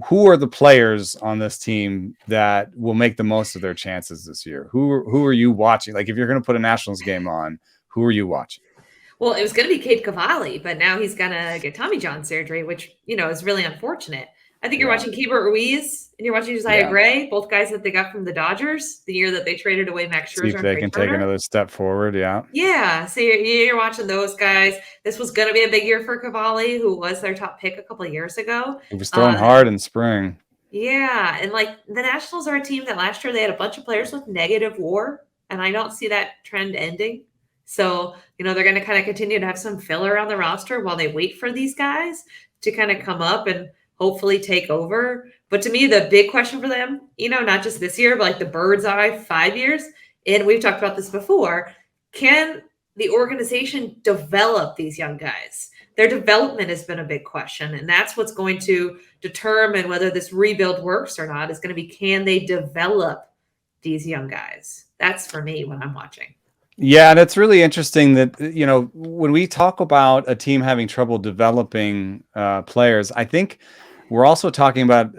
who are the players on this team that will make the most of their chances this year? Who are you watching? Like, if you're going to put a Nationals game on, who are you watching? Well, it was going to be Cade Cavalli, but now he's going to get Tommy John surgery, which, is really unfortunate. I think you're Yeah. watching Keibert Ruiz and you're watching Josiah Yeah. Gray, both guys that they got from the Dodgers the year that they traded away Max See Scherzer if and they Trey can take Turner. another step forward. Yeah. Yeah, so you're watching those guys. This was going to be a big year for Cavalli, who was their top pick a couple of years ago. He was throwing hard in spring. Yeah, and like the Nationals are a team that last year they had a bunch of players with negative WAR, and I don't see that trend ending. So, they're going to kind of continue to have some filler on the roster while they wait for these guys to kind of come up and hopefully take over. But to me, the big question for them, not just this year, but like the bird's eye 5 years, and we've talked about this before, can the organization develop these young guys? Their development has been a big question, and that's what's going to determine whether this rebuild works or not, is going to be, can they develop these young guys? That's for me when I'm watching. Yeah, and it's really interesting that, when we talk about a team having trouble developing players, I think we're also talking about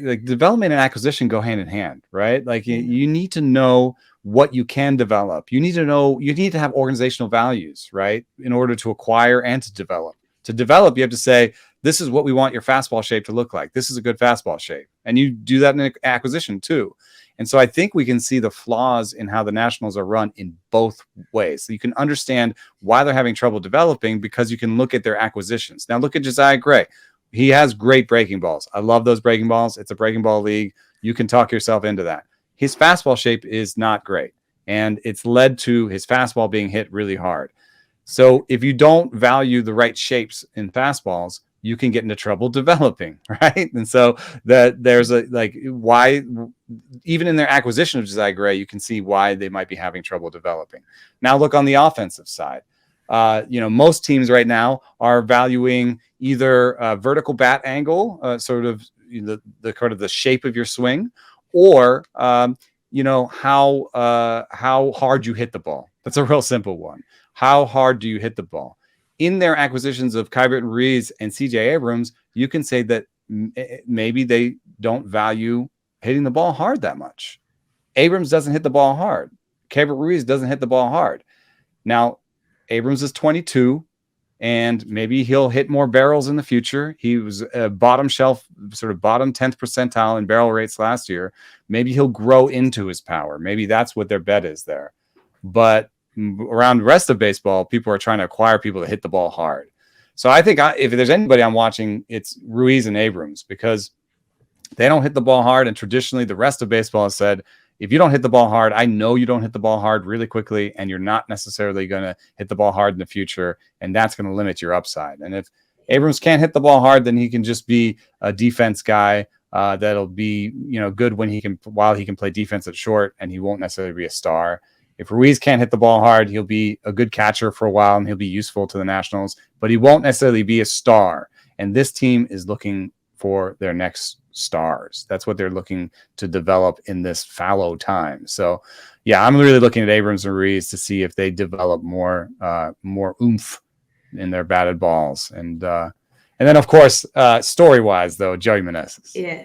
like development and acquisition go hand in hand, right? Like you need to know what you can develop. You need to have organizational values, right? In order to acquire and to develop. To develop, you have to say, this is what we want your fastball shape to look like. This is a good fastball shape. And you do that in acquisition too. And so I think we can see the flaws in how the Nationals are run in both ways. So you can understand why they're having trouble developing because you can look at their acquisitions. Now look at Josiah Gray. He has great breaking balls. I love those breaking balls. It's a breaking ball league. You can talk yourself into that. His fastball shape is not great, and it's led to his fastball being hit really hard. So if you don't value the right shapes in fastballs, you can get into trouble developing, right? And so that there's why, even in their acquisition of Josiah Gray, you can see why they might be having trouble developing. Now look on the offensive side. Most teams right now are valuing either a vertical bat angle, sort of the shape of your swing, or how hard you hit the ball. That's a real simple one. How hard do you hit the ball? In their acquisitions of Keibert Ruiz and CJ Abrams, you can say that maybe they don't value hitting the ball hard that much. Abrams doesn't hit the ball hard. Keibert Ruiz doesn't hit the ball hard. Now, Abrams is 22, and maybe he'll hit more barrels in the future. He was a bottom shelf, sort of bottom 10th percentile in barrel rates last year. Maybe he'll grow into his power. Maybe that's what their bet is there. But around the rest of baseball, people are trying to acquire people to hit the ball hard. So I think if there's anybody I'm watching, it's Ruiz and Abrams, because they don't hit the ball hard. And traditionally, the rest of baseball has said, if you don't hit the ball hard, I know you don't hit the ball hard really quickly, and you're not necessarily going to hit the ball hard in the future, and that's going to limit your upside. And if Abrams can't hit the ball hard, then he can just be a defense guy that'll be good while he can play defense at short, and he won't necessarily be a star. If Ruiz can't hit the ball hard, he'll be a good catcher for a while, and he'll be useful to the Nationals, but he won't necessarily be a star. And this team is looking for their next stars. That's what they're looking to develop in this fallow time. So, yeah, I'm really looking at Abrams and Ruiz to see if they develop more oomph in their batted balls. And then, of course, story-wise, though, Joey Meneses. Yeah.